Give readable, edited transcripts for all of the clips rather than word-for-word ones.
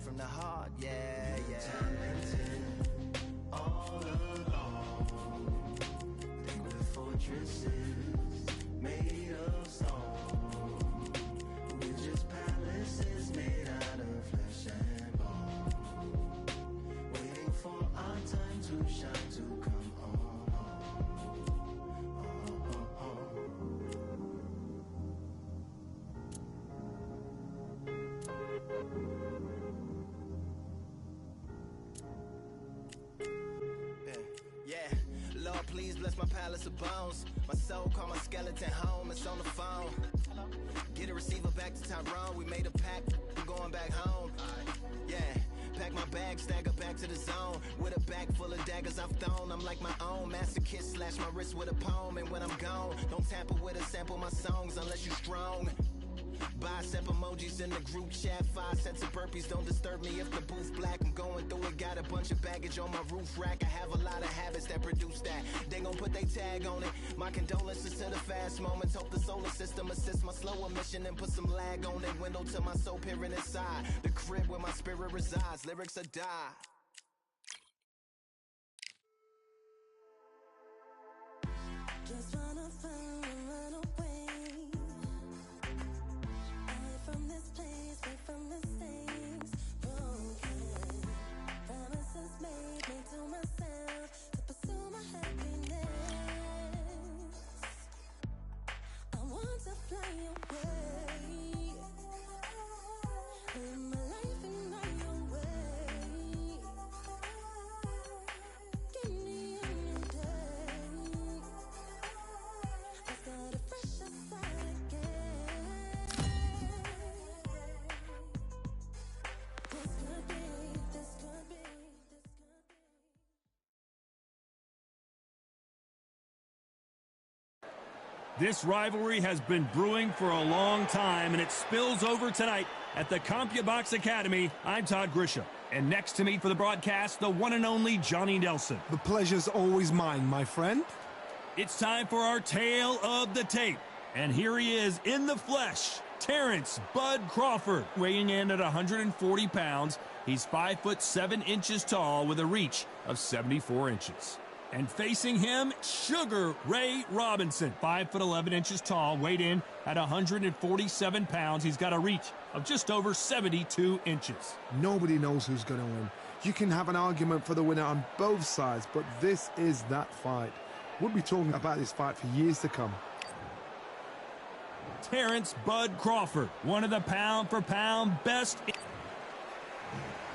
from the heart, yeah. All along, think we're fortresses made of stone. We're just palaces made out of flesh and bone, waiting for our time to shine, to come on. Lord, please bless my palace of bones. My soul call my skeleton home. It's on the phone. Get a receiver back to Tyrone. We made a pact. I'm going back home. Yeah. Pack my bag, stagger back to the zone. With a bag full of daggers I've thrown. I'm like my own masochist. Slash my wrist with a poem. And when I'm gone, don't tamper with a sample my songs unless you strong. Bicep emojis in the group chat. 5 sets of burpees, don't disturb me if the booth black. I'm going through it, got a bunch of baggage on my roof rack. I have a lot of habits that produce that. They gon' put they tag on it. My condolences to the fast moments. Hope the solar system assists my slower mission and put some lag on it. Window to my soul peering inside. The crib where my spirit resides. Lyrics are die. Just wanna find and run away. From this place, away from mistakes, broken promises made me to myself to pursue my happiness. I want to fly away, live my life in my own way. Give me a new day. I start a fresh start again. This rivalry has been brewing for a long time, and it spills over tonight at the CompuBox Academy. I'm Todd Grisham, and next to me for the broadcast, the one and only Johnny Nelson. The pleasure's always mine, my friend. It's time for our tale of the tape, and here he is in the flesh, Terrence Bud Crawford, weighing in at 140 pounds. He's 5'7" tall with a reach of 74 inches. And facing him, Sugar Ray Robinson, 5'11" tall, weighed in at 147 pounds. He's got a reach of just over 72 inches. Nobody knows who's going to win. You can have an argument for the winner on both sides, but this is that fight. We'll be talking about this fight for years to come. Terrence Bud Crawford, one of the pound-for-pound best.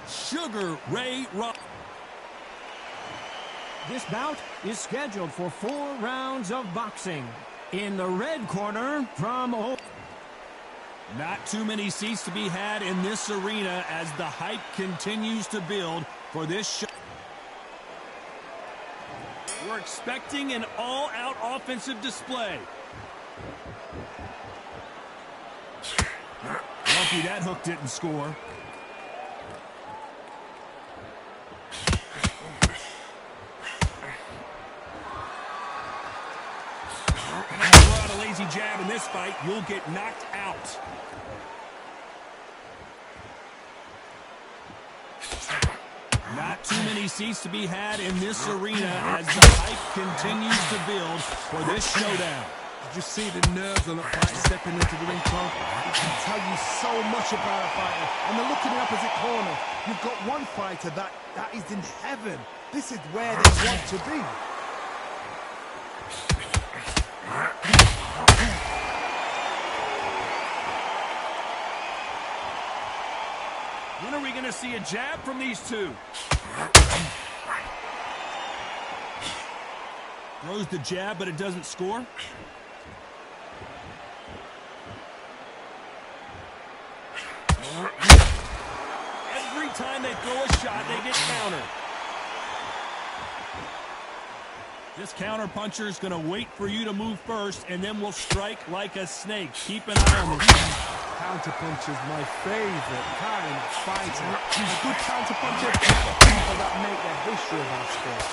Sugar Ray Robinson. This bout is scheduled for 4 rounds of boxing. In the red corner from... Not too many seats to be had in this arena as the hype continues to build for this show. We're expecting an all-out offensive display. Lucky that hook didn't score. Lazy jab in this fight, you'll get knocked out. Not too many seats to be had in this arena as the hype continues to build for this showdown. Did you see the nerves on the fight stepping into the ring, Tom? It can tell you so much about a fighter. And then look in the opposite corner. You've got one fighter that is in heaven. This is where they want to be. When are we going to see a jab from these two? Throws the jab, but it doesn't score. Every time they throw a shot, they get countered. This counter-puncher is going to wait for you to move first, and then will strike like a snake. Keep an eye on this. Counter-puncher is my favorite kind of fighter. He's a good counter-puncher. People that make the history of our sport.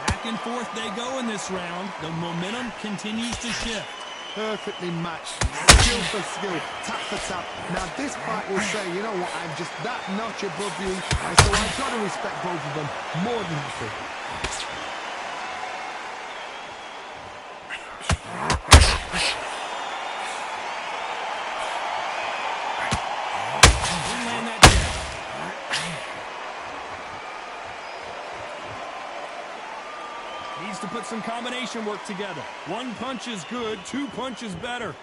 Back and forth they go in this round. The momentum continues to shift. perfectly matched. Skill for skill, tap for tap. Now this fight will say, you know what, I'm just that notch above you, and so I've got to respect both of them more than happy. Needs to put some combination work together. One punch is good, two punches better.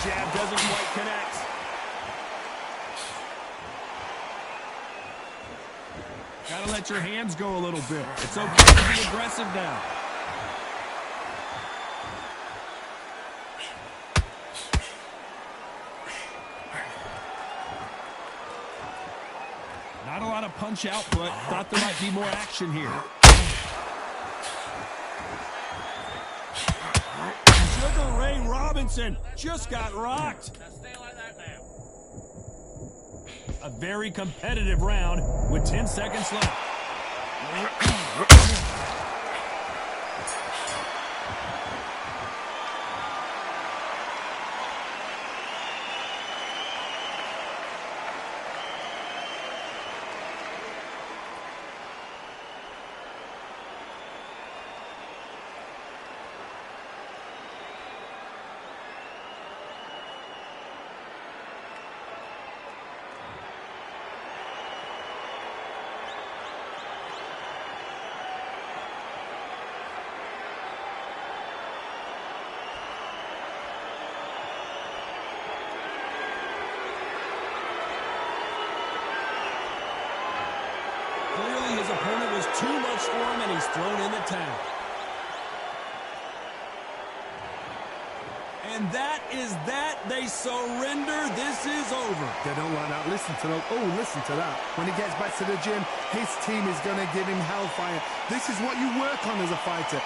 Jab doesn't quite connect. Gotta let your hands go a little bit. It's okay to be aggressive now. Not a lot of punch output. Thought there might be more action here. Sugar Ray Robinson just got rocked. A very competitive round with 10 seconds left. Clearly his opponent was too much for him, and he's thrown in the towel. And that is that. They surrender. This is over. They don't like that. Listen to that. Oh, listen to that. When he gets back to the gym, his team is going to give him hellfire. This is what you work on as a fighter.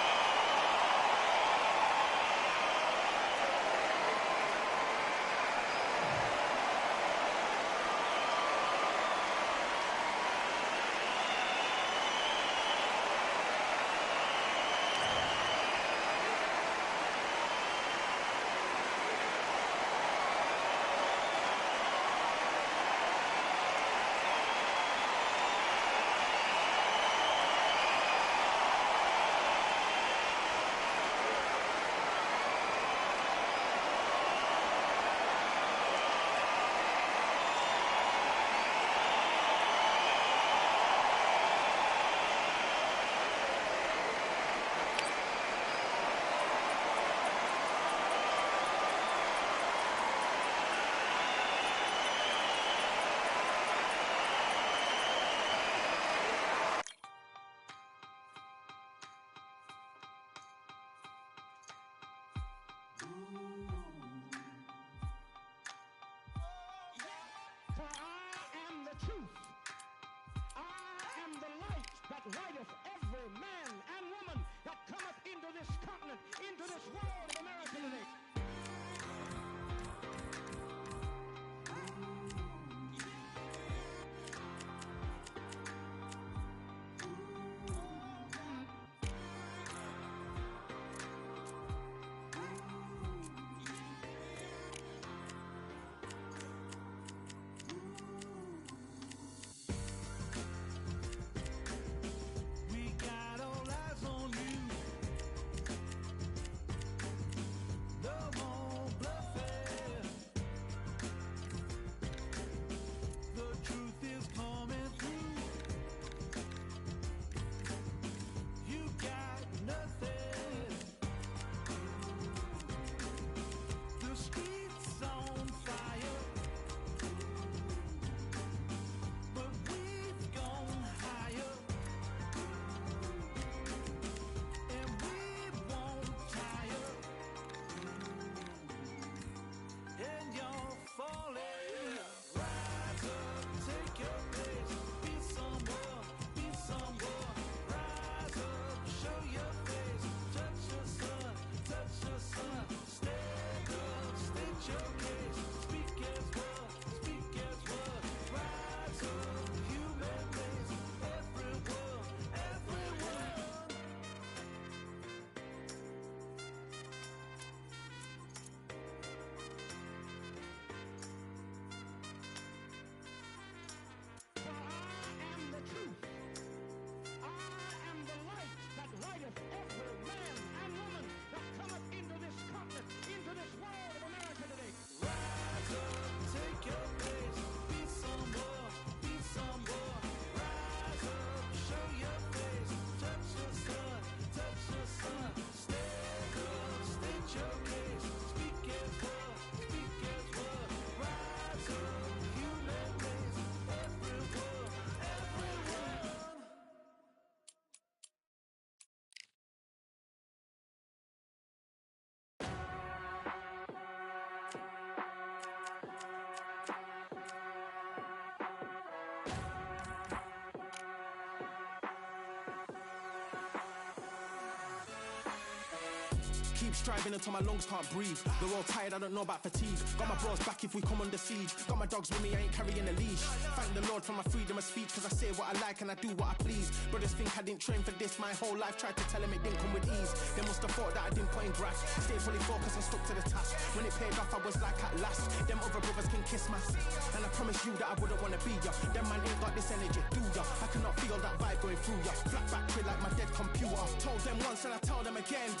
Keep striving until my lungs can't breathe. They're all tired, I don't know about fatigue. Got my bros back if we come under siege. Got my dogs with me, I ain't carrying a leash. Thank the Lord for my freedom of speech, cause I say what I like and I do what I please. Brothers think I didn't train for this my whole life. Tried to tell them it didn't come with ease. They must have thought that I didn't put in graft. Stayed fully focused and stuck to the task. When it paid off, I was like at last. Them other brothers can kiss my and I promise you that I wouldn't wanna be ya. Them man ain't got this energy, do ya? I cannot feel that vibe going through ya. Flat battery like my dead computer. Told them once and I tell them again.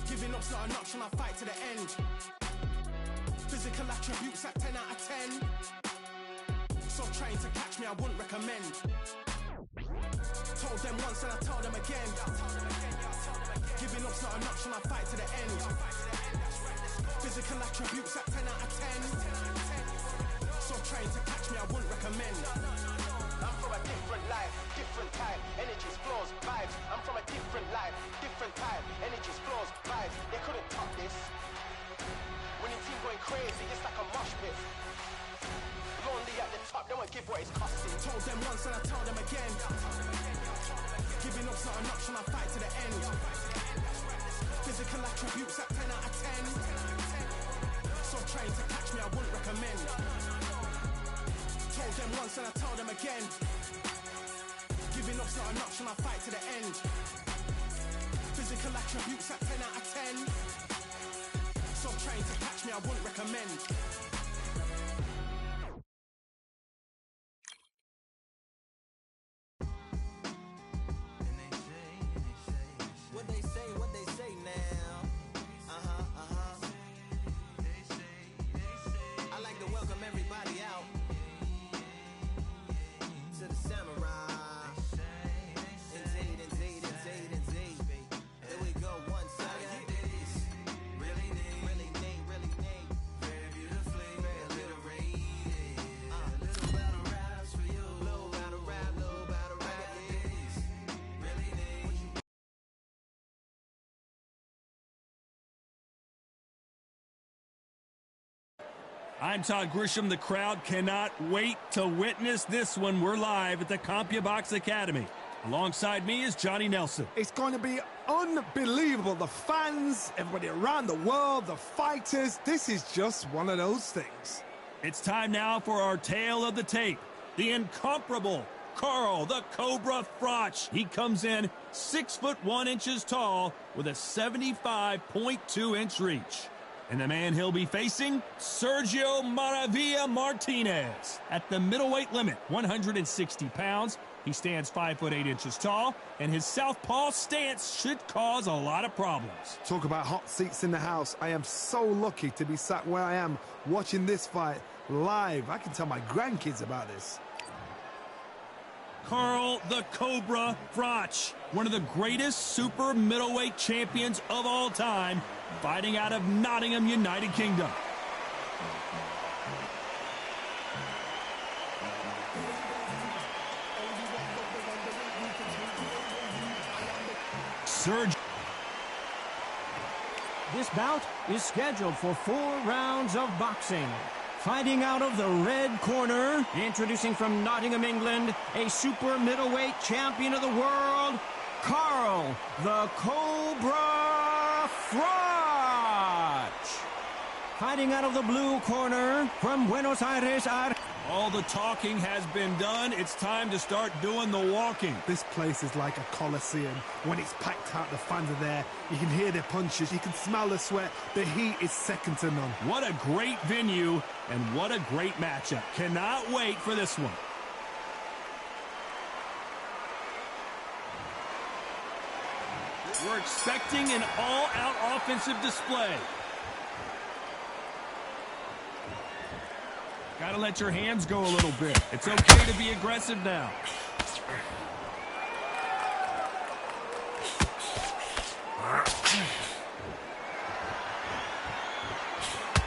Giving up's not an option, I fight to the end. Physical attributes at 10 out of 10. So trying to catch me, I wouldn't recommend. Told them once and I tell them again. Giving up's not an option, I fight to the end. Physical attributes at 10 out of 10. So trying to catch me, I wouldn't recommend. I'm from a different life, different type. Energies, flows, vibes. I'm from a different life, different type. Energies, flows, vibes. They couldn't top this. Winning team going crazy, it's like a mosh pit. Lonely at the top, they won't give what it's costing. Told them once and I tell them again. Giving up's not an option, I fight to the end. Physical attributes at 10 out of 10. So trying to catch me, I wouldn't recommend. Told them once and I tell them again. Giving up's not an option, I fight to the end. Physical attributes at 10 out of 10. So trying to catch me, I wouldn't recommend. What they say now. I like to welcome everybody out to the samurai. Indeed. Here we go, 1 second. Really neat. Very beautifully, very little rated. Little battle raps for you. Little battle rap. Really neat. I'm Todd Grisham. The crowd cannot wait to witness this one. We're live at the CompuBox Academy. Alongside me is Johnny Nelson. It's going to be unbelievable. The fans, everybody around the world, the fighters. This is just one of those things. It's time now for our tale of the tape. The incomparable Carl the Cobra Froch. He comes in 6'1" tall with a 75.2-inch reach. And the man he'll be facing, Sergio Maravilla Martinez. At the middleweight limit, 160 pounds. He stands 5'8" tall, and his southpaw stance should cause a lot of problems. Talk about hot seats in the house. I am so lucky to be sat where I am watching this fight live. I can tell my grandkids about this. Carl the Cobra Froch, one of the greatest super middleweight champions of all time, fighting out of Nottingham, United Kingdom. Sergio. This bout is scheduled for 4 rounds of boxing. Fighting out of the red corner, introducing from Nottingham, England, a super middleweight champion of the world, Carl the Cobra Froch. Fighting out of the blue corner from Buenos Aires, All the talking has been done. It's time to start doing the walking. This place is like a coliseum. When it's packed out, the fans are there. You can hear their punches. You can smell the sweat. The heat is second to none. What a great venue and what a great matchup. Cannot wait for this one. We're expecting an all-out offensive display. Gotta let your hands go a little bit. It's okay to be aggressive now.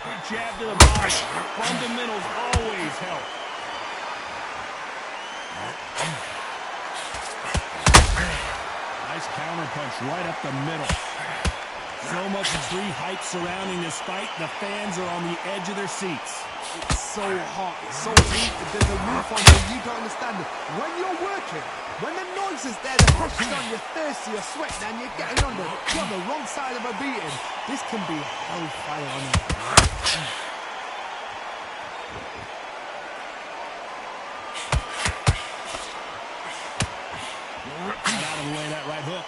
Good jab to the body. Fundamentals always help. Nice counter punch right up the middle. So much pre-hype surrounding this fight. The fans are on the edge of their seats. It's so hot, it's so heat, there's a roof on you, you don't understand it. When you're working, when the noise chances there. The pressure's on, you're thirsty, you're sweating, and you're getting under. You're on the wrong side of a beating. This can be hellfire on him. Got out of the way of that right hook.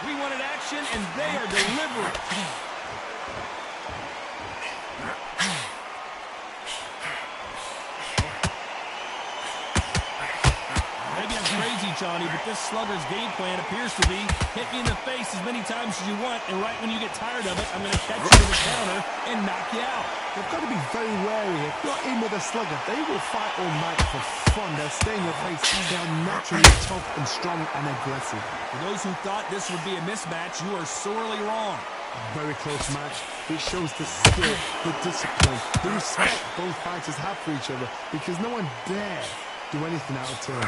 We wanted action, and they are delivering. Maybe I'm crazy, Johnny, but this slugger's game plan appears to be hit me in the face as many times as you want, and right when you get tired of it, I'm going to catch you to the counter and knock you out. They've got to be very wary. If you're in with a slugger, they will fight all night for fun. They'll stay in your face. They are naturally tough and strong and aggressive. For those who thought this would be a mismatch, you are sorely wrong. Very close match. It shows the skill, the discipline, the respect both fighters have for each other, because no one dare do anything out of turn.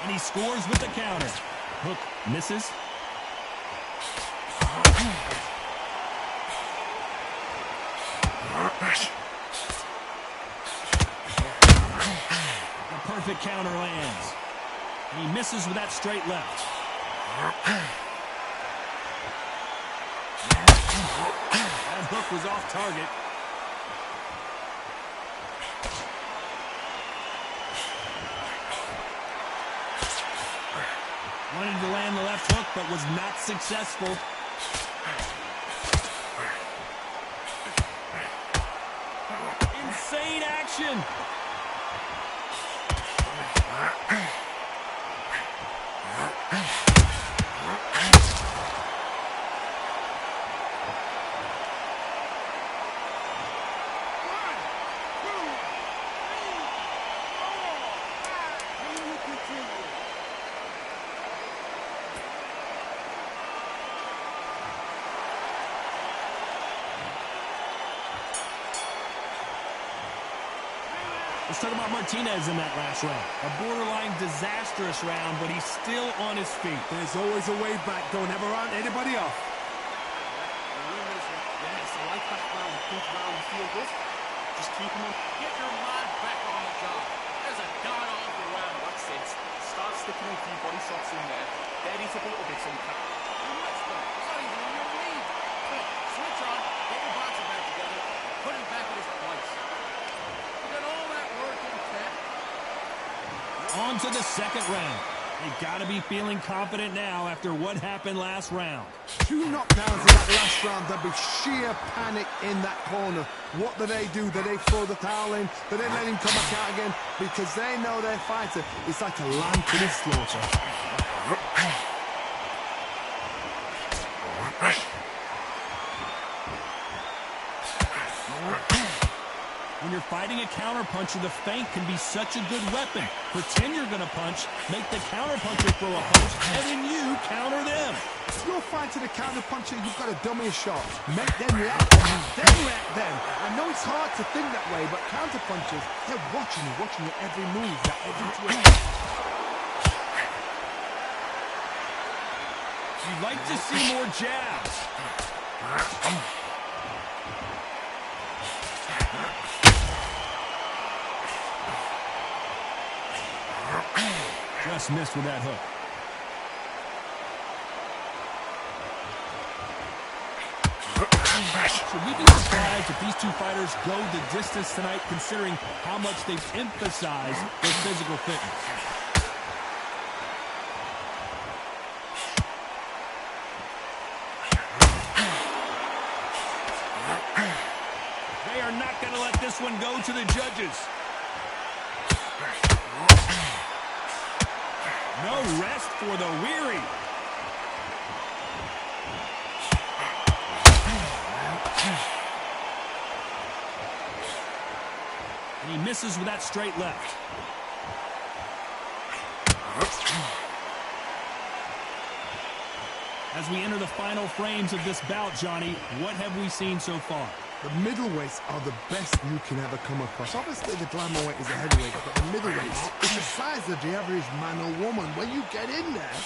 And he scores with the counter. Hook misses. The perfect counter lands. And he misses with that straight left. That hook was off target. Wanted to land the left hook, but was not successful. Insane action. Let's talk about Martinez in that last round. A borderline disastrous round, but he's still on his feet. There's always a way back. Don't ever round anybody off. Yes, I like that round. Good round. Feel good. Just keep him on. Get your man back on the job. There's a god-awful round. That's it. Start sticking a few body shots in there. Dead it up a little bit so you can. You missed them. It's not even on your lead. Switch on. Get your boxing back together. Put him back in his place. You got all that work in 10. On to the second round. They got to be feeling confident now after what happened last round. 2 knockdowns in that last round. There'll be sheer panic in that corner. What do they do? Do they throw the towel in? Do they let him come back out again? Because they know their fighter is like a lamb to the slaughter. When you're fighting a counterpuncher, the feint can be such a good weapon. Pretend you're going to punch, make the counterpuncher throw a punch, and then you counter them. If you're fighting a counterpuncher, you've got to dummy a shot. Make them react, and you then react them. I know it's hard to think that way, but counterpunchers, they're watching your every move, that every twist. You'd like to see more jabs. Just missed with that hook. Should we be surprised if these two fighters go the distance tonight, considering how much they've emphasized their physical fitness? They are not going to let this one go to the judges. No rest for the weary. And he misses with that straight left. As we enter the final frames of this bout, Johnny, what have we seen so far? The middleweights are the best you can ever come across. Obviously, the glamour weight is a heavyweight, but the middleweights is the size of the average man or woman. When you get in there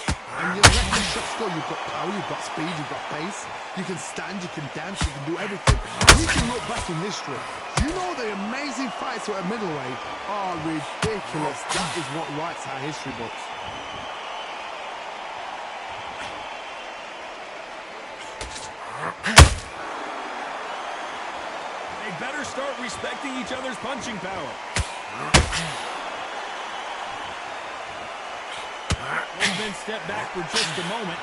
and you let the shots go, you've got power, you've got speed, you've got pace. You can stand, you can dance, you can do everything. You can look back in history. You know the amazing fights at a middleweight are ridiculous. That is what writes our history books. Better start respecting each other's punching power. And then step back for just a moment.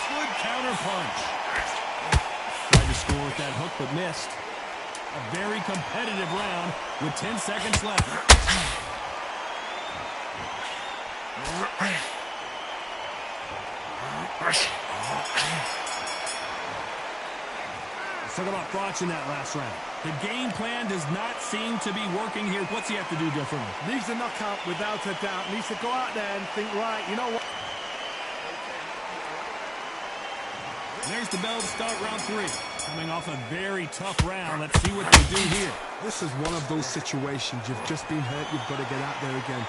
Good counter punch. Tried to score with that hook, but missed. A very competitive round with 10 seconds left. Let's talk about thoughts in that last round. The game plan does not seem to be working here. What's he have to do differently? Needs a knockout without a doubt. Needs to go out there and think, right, you know what? There's the bell to start round 3. Coming off a very tough round. Let's see what they do here. This is one of those situations. You've just been hurt. You've got to get out there again.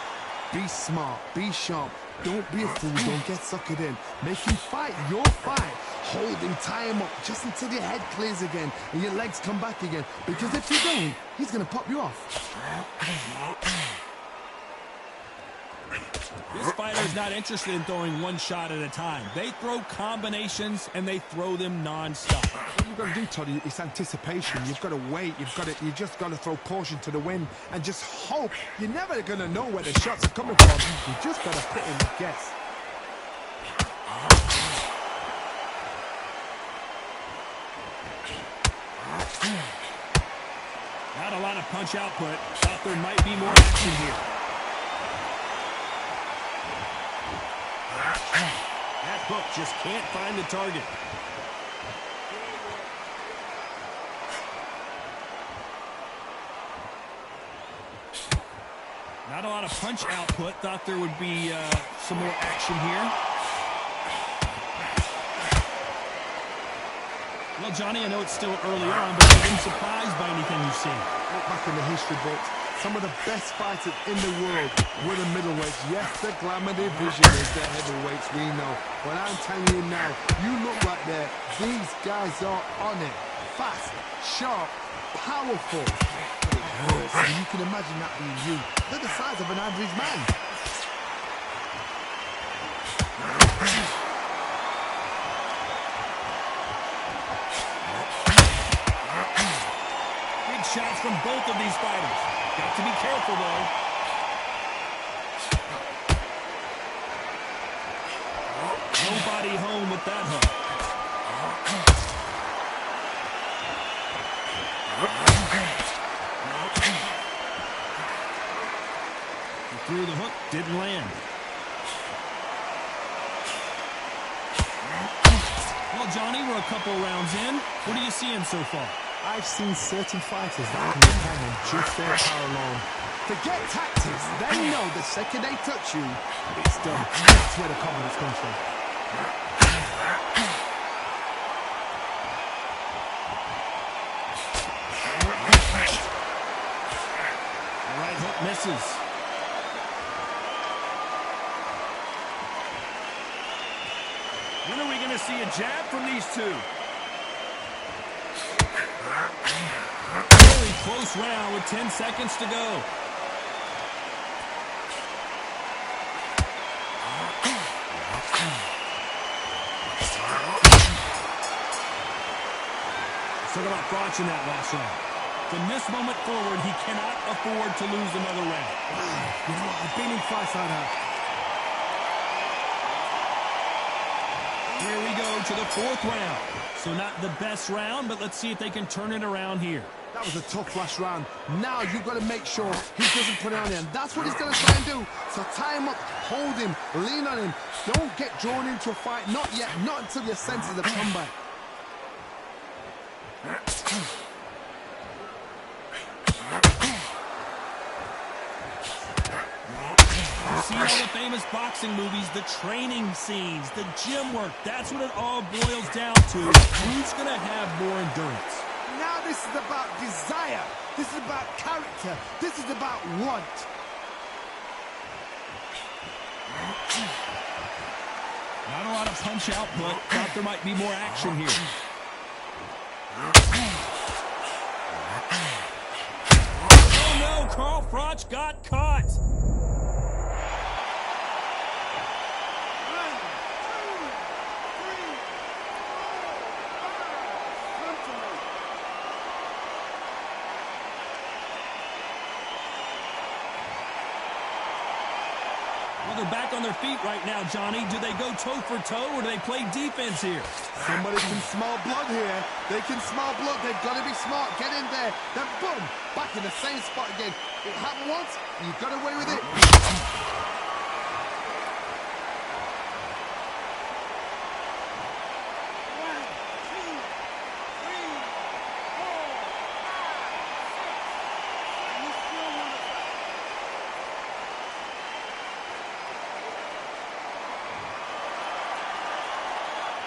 Be smart, be sharp, don't be a fool, don't get suckered in. Make him fight your fight. Hold him, tie him up, just until your head clears again and your legs come back again. Because if you don't, he's going to pop you off. This fighter is not interested in throwing one shot at a time. They throw combinations and they throw them non-stop. What you've got to do, Toddy, is anticipation. You've got to wait. You just got to throw caution to the wind and just hope. You're never going to know where the shots are coming from. You just got to put in a guess. Not a lot of punch output. Thought there might be more action here. That hook just can't find the target. Not a lot of punch output. Thought there would be some more action here. Well, Johnny, I know it's still early on, but you've been surprised by anything you've seen. Look back in the history books. Some of the best fighters in the world were the middleweights. Yes, the glamour division is the heavyweights, we know. But I'm telling you now, you look right there. These guys are on it. Fast, sharp, powerful. It hurts. And you can imagine that being you. They're the size of an average man. Big shots from both of these fighters. Got to be careful, though. Nobody home with that hook. He threw the hook, didn't land. Well, Johnny, we're a couple rounds in. What are you seeing so far? I've seen certain fighters that can depend on just their power alone. Forget tactics. They know the second they touch you, it's done. That's where the confidence comes from. The right hook misses. When are we going to see a jab from these two? Very close round with 10 seconds to go. Talk about thoughts in that last round. From this moment forward, he cannot afford to lose another round. You know what? I've been in fights like that. Here we go to the 4th round. So not the best round, but let's see if they can turn it around here. That was a tough last round. Now you've got to make sure he doesn't put it on him. That's what he's going to try and do. So tie him up, hold him, lean on him. Don't get drawn into a fight. Not yet. Not until your senses have come back. all the famous boxing movies, the training scenes, the gym work, that's what it all boils down to. Who's going to have more endurance? Now this is about desire. This is about character. This is about want. Not a lot of punch output. Thought there might be more action here. Oh no, Carl Froch got caught. They're back on their feet right now, Johnny. Do they go toe for toe or do they play defense here? Somebody can smell blood here. They can smell blood. They've got to be smart. Get in there. Then boom, back in the same spot again. It happened once. You got away with it.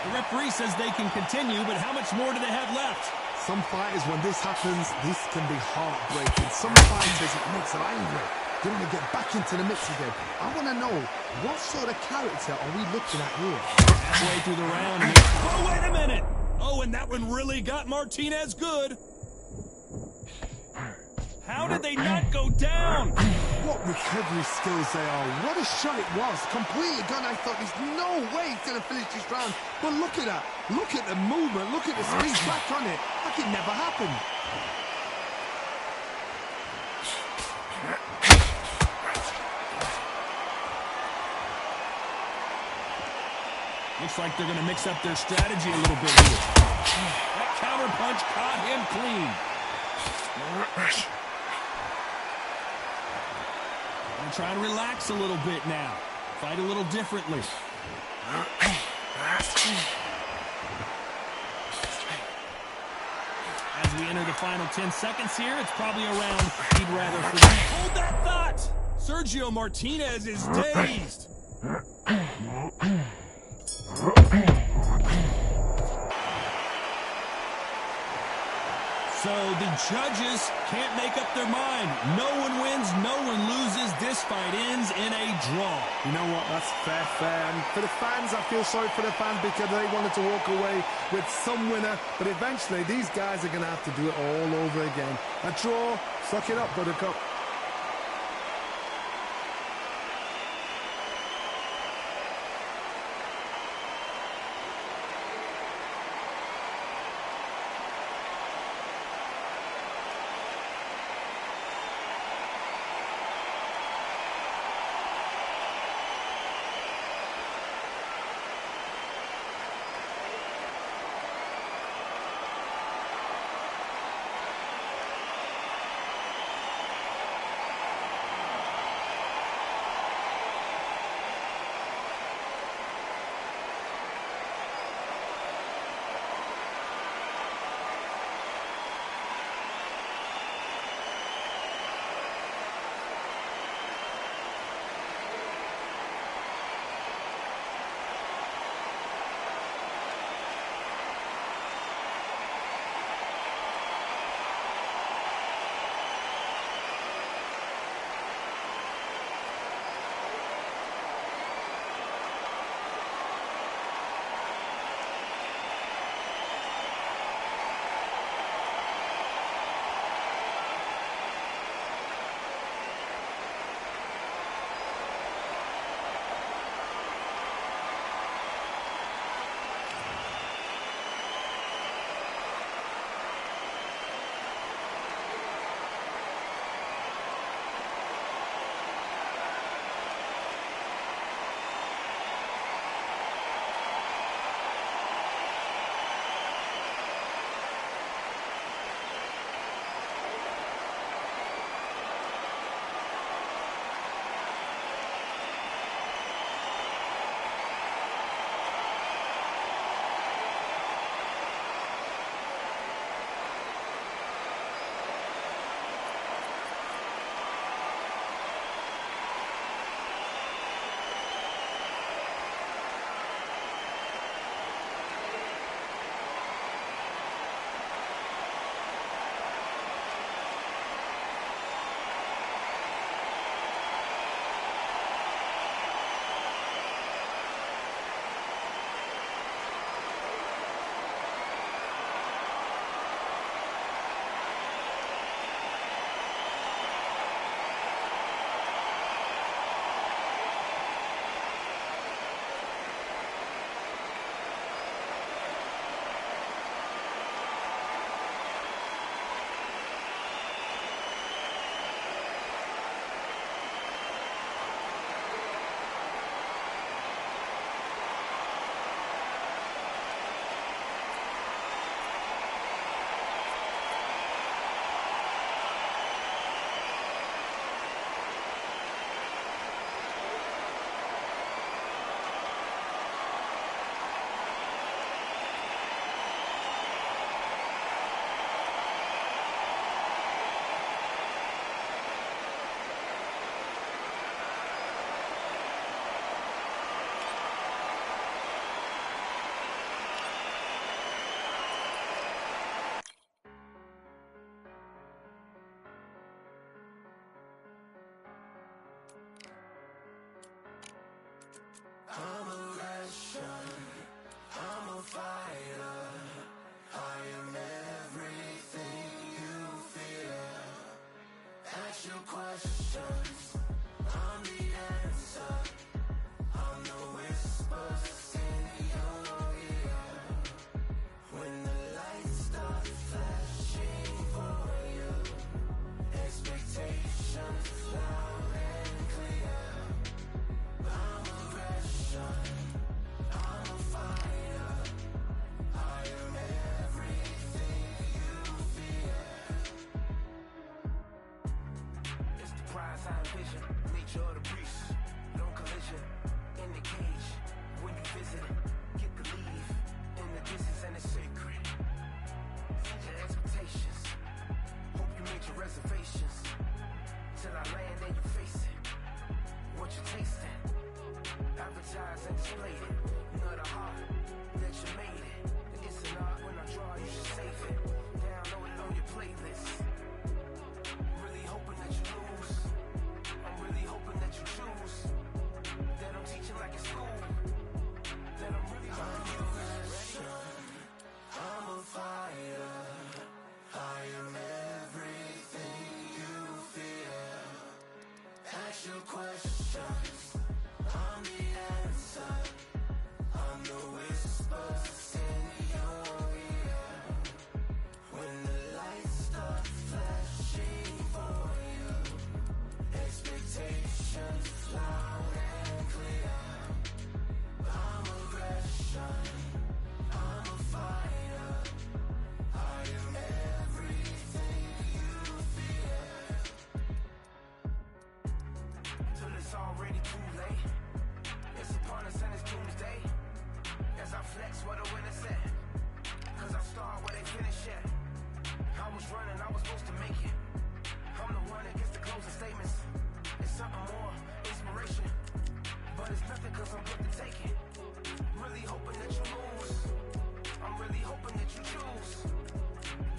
The referee says they can continue, but how much more do they have left? Some fighters, when this happens, this can be heartbreaking. Some fighters, it makes them angry. They want to get back into the mix again. I want to know, what sort of character are we looking at here? Halfway through the round. Oh, wait a minute! Oh, and that one really got Martinez good. How did they not go down? What recovery skills they are. What a shot it was. Completely gone. I thought there's no way he's going to finish this round. But look at that. Look at the movement. Look at the speed back on it. Like it never happened. Looks like they're going to mix up their strategy a little bit here. That counter punch caught him clean. I'm trying to relax a little bit now. Fight a little differently. As we enter the final 10 seconds here, it's probably a round he'd rather forget. Hold that thought! Sergio Martinez is dazed. So the judges can't make up their mind. No one wins, no one loses. This fight ends in a draw. You know what? That's fair. And for the fans, I feel sorry for the fans because they wanted to walk away with some winner. But eventually, these guys are going to have to do it all over again. A draw. Suck it up, Buttercup. your questions, I'm the answer. I'm the whispers in your ear. When the lights start flashing for you, expectations loud and clear. I'm aggression, I'm a fighter. I am everything you fear. It's the prize I envision, nature of the beast. Don't collision in the cage. When you visit, get the leave in the distance and it's sacred. Your expectations, hope you made your reservations. Till I land and you face it. What you tasting? Advertise and display it. Know the heart that you made it. It's an art when I draw, you should save it. Download it on your playlist. Really hoping that you lose. I'm really hoping that you choose. That I'm teaching like it's school. That I'm really about to use. I'm a fighter. I am everything you fear. Ask your questions. I'm the answer. I'm the whispers in your ear. When the lights start flashing for you, expectations loud and clear. I'm aggression, I'm a fighter. I am everything you fear. Till it's already too late. It's upon us and it's doomsday. As I flex where the winners at. Cause I start where they finish at. I was running, I was supposed to make it. I'm the one that gets the closing statements. It's something more, inspiration. But it's nothing cause I'm quick to take it. Really hoping that you lose. I'm really hoping that you choose.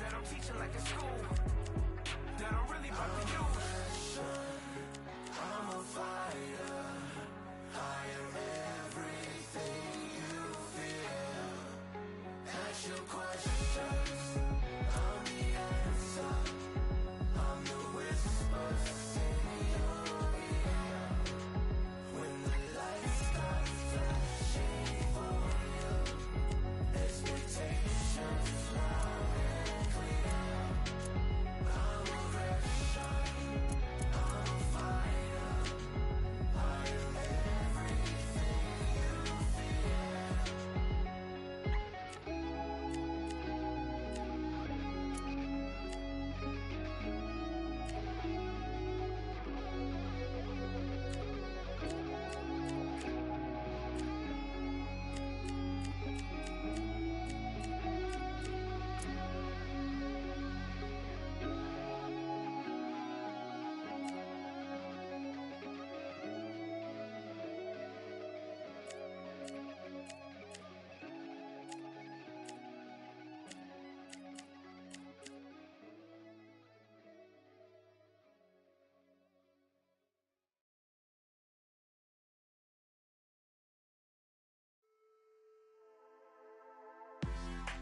That I'm teaching like it's school. That I'm really about to use. I'm a fighter. I am everything you fear. Ask your questions. I'm the answer. I'm the whispers in your ear. When the lights start flashing for you, expectations loud and clear. I'm aggression, I'm a fighter. I am everything you fear.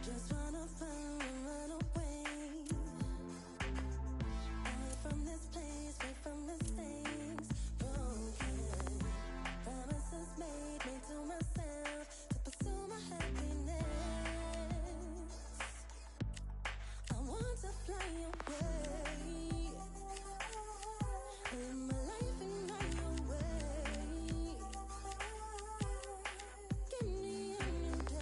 Just wanna find and run away. Away from this place, away from these things broken. Promises made to myself to pursue my happiness. I want to fly away. Live my life and ride away. Give me a new day.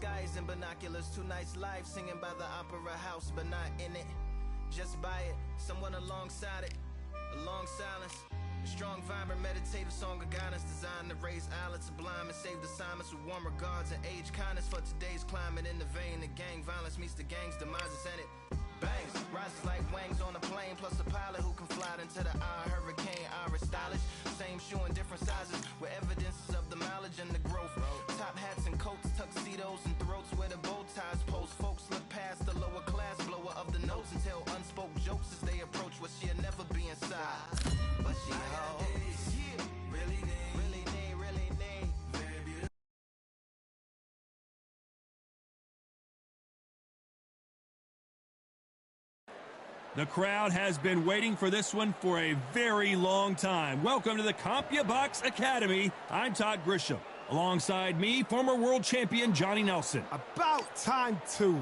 skies and binoculars, two nights live singing by the opera house, but not in it. Just by it, someone alongside it, a long silence. A strong, vibrant, meditative song of guidance designed to raise islands sublime and save the assignments with warm regards and age kindness for today's climate. In the vein of gang violence meets the gang's demises, and it bangs, rises like wings on a plane, plus a pilot who can fly into the eye. Hurricane Iris stylish, same shoe in different sizes with evidences of the mileage and the growth. Top hats and coats, tuxedos and throats where the bow ties post. Folks look past the lower class blower of the notes and tell unspoke jokes as they approach what she'll never be inside. But she holds, really need, very beautiful. The crowd has been waiting for this one for a very long time. Welcome to the CompuBox Academy. I'm Todd Grisham. Alongside me, former world champion Johnny Nelson. About time, too.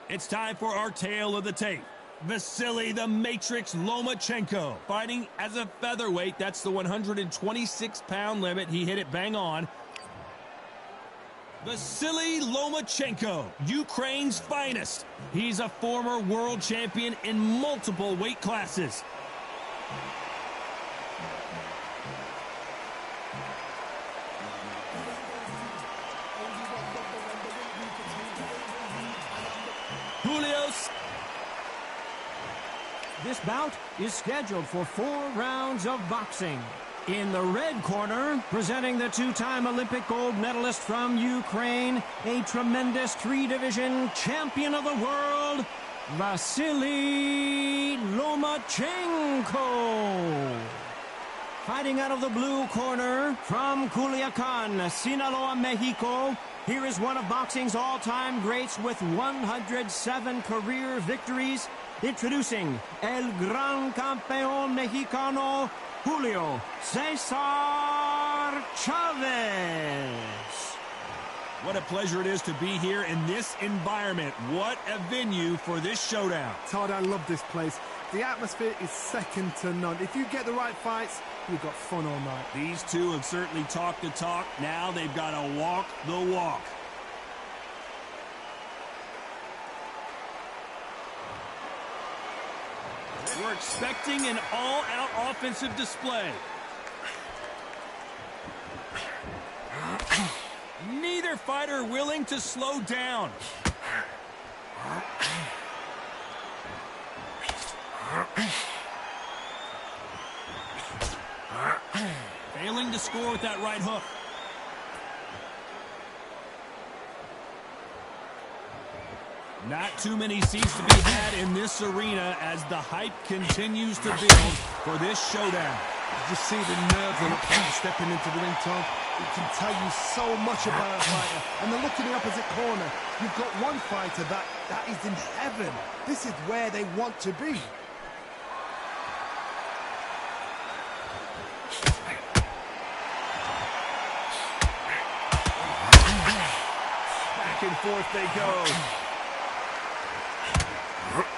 It's time for our tale of the tape. Vasily the Matrix Lomachenko fighting as a featherweight. That's the 126-pound limit. He hit it bang on. Vasily Lomachenko, Ukraine's finest. He's a former world champion in multiple weight classes. This bout is scheduled for 4 rounds of boxing. In the red corner, presenting the two-time Olympic gold medalist from Ukraine, a tremendous 3-division champion of the world, Vasily Lomachenko. Fighting out of the blue corner, from Culiacan, Sinaloa, Mexico, here is one of boxing's all-time greats with 107 career victories. Introducing El Gran Campeón Mexicano, Julio Cesar Chavez. What a pleasure it is to be here in this environment. What a venue for this showdown. Todd, I love this place. The atmosphere is second to none. If you get the right fights, you've got fun all night. These two have certainly talked the talk. Now they've got to walk the walk. We're expecting an all-out offensive display. Neither fighter willing to slow down. Failing to score with that right hook. Not too many seats to be had in this arena as the hype continues to build for this showdown. You see the nerves on the fighter stepping into the ring, Tom. It can tell you so much about a fighter. And then look at the opposite corner. You've got one fighter that is in heaven. This is where they want to be. Back and forth they go.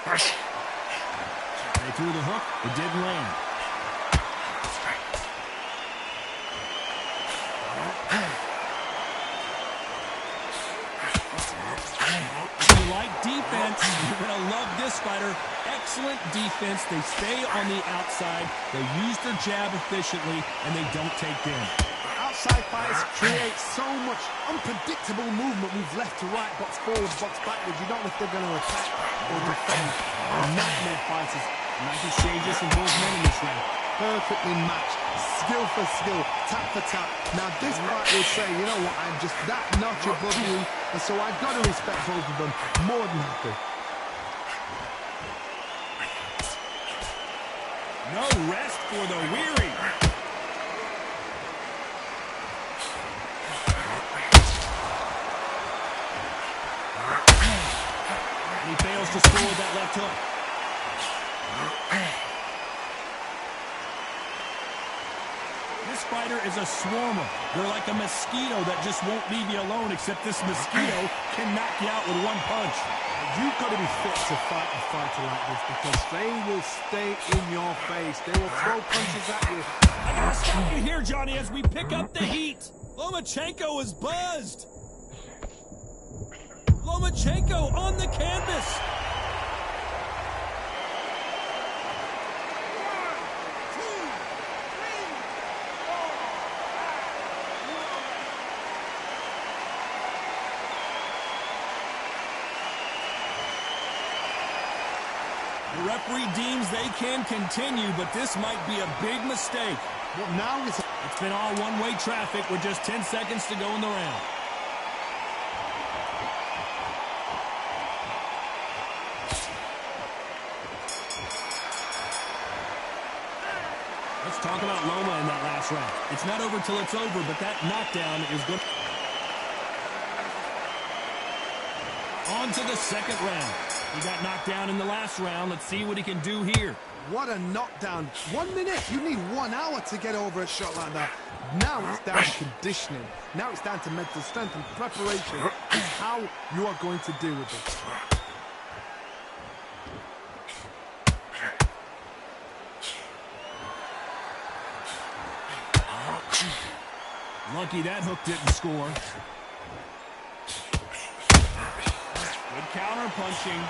They threw the hook. It didn't land. If you like defense, you're going to love this fighter. Excellent defense. They stay on the outside. They use their jab efficiently, and they don't take damage. Outside fighters create so much unpredictable movement. Moves left to right, box forward, box backwards. You don't know if they're going to attack or defend. Nightmare fighters. And I can say this in both men in this round. Perfectly matched. Skill for skill. Tap for tap. Now this fight will say, you know what, I'm just that notch above you. And so I've got to respect both of them. More than happy. No rest for the weary. He fails to score with that left hook. This fighter is a swarmer. They're like a mosquito that just won't leave you alone, except this mosquito can knock you out with one punch. You've got to be fit to fight a fighter like this because they will stay in your face. They will throw punches at you. I gotta stop you here, Johnny, as we pick up the heat. Lomachenko is buzzed. Lomachenko on the canvas. The referee deems they can continue, but this might be a big mistake. Well, now it's been all one-way traffic with just 10 seconds to go in the round. Let's talk about Loma in that last round. It's not over till it's over, but that knockdown is good. On to the second round. He got knocked down in the last round. Let's see what he can do here. What a knockdown. 1 minute. You need 1 hour to get over a shot like that. Now it's down to conditioning. Now it's down to mental strength and preparation. It's how you are going to deal with it. Lucky that hook didn't score. Good counter punching.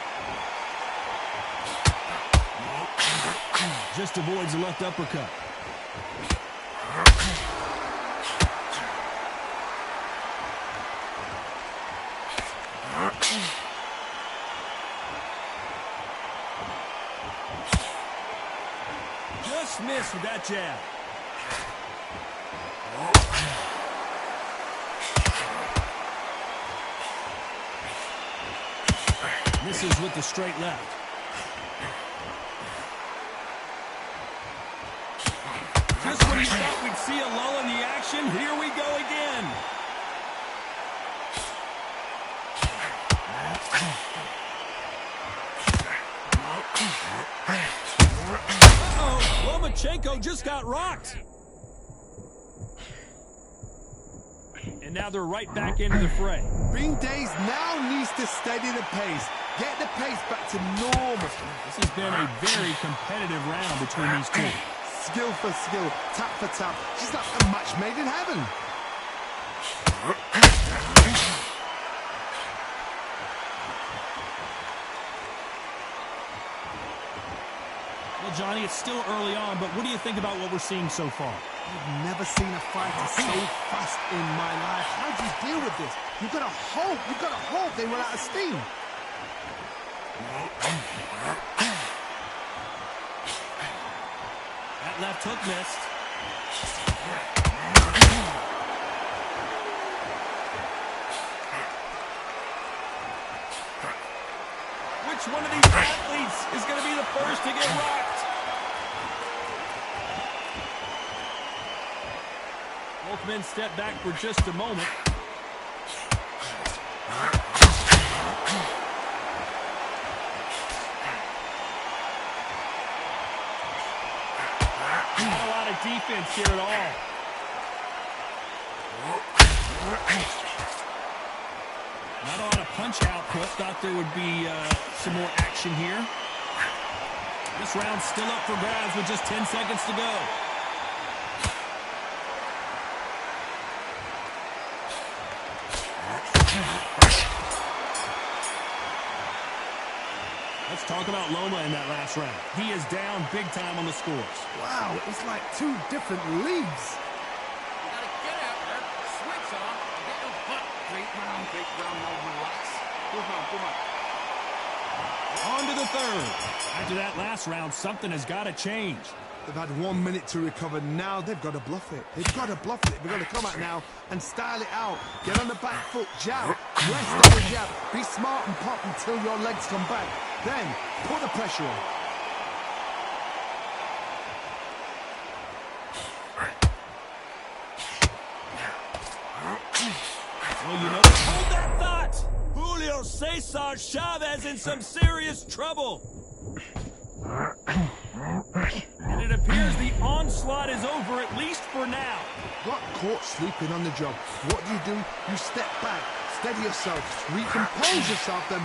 Just avoids the left uppercut. Just missed with that jab. Misses with the straight left. Just when you thought we'd see a lull in the action, here we go again. Uh-oh, Lomachenko just got rocked. And now they're right back into the fray. Bean Days now needs to steady the pace. Get the pace back to normal. This has been a very competitive round between these two. Skill for skill, tap for tap. She's like a match made in heaven. Well, Johnny, it's still early on, but what do you think about what we're seeing so far? I've never seen a fighter so fast in my life. How do you deal with this? You've got to hope they run out of steam. That left hook missed. Which one of these athletes is going to be the first to get rocked? Both men step back for just a moment. Not a lot of defense here at all. Not a lot of punch output. Thought there would be some more action here. This round's still up for grabs with just 10 seconds to go. Let's talk about Loma in that last round. He is down big time on the scores. Wow, it's like two different leagues. You gotta get out there, switch on, and get no butt. Great round, now relax. Come on. On to the third. After that last round, something has got to change. They've had 1 minute to recover. Now they've got to bluff it. They've got to bluff it. They've got to come out now and style it out. Get on the back foot, jab. Rest on the jab. Be smart and pop until your legs come back. Then put the pressure on. Well, you know, hold that thought. Julio Cesar Chavez in some serious trouble. And it appears the onslaught is over, at least for now. Got caught sleeping on the job. What do? You step back, steady yourself, recompose yourself, then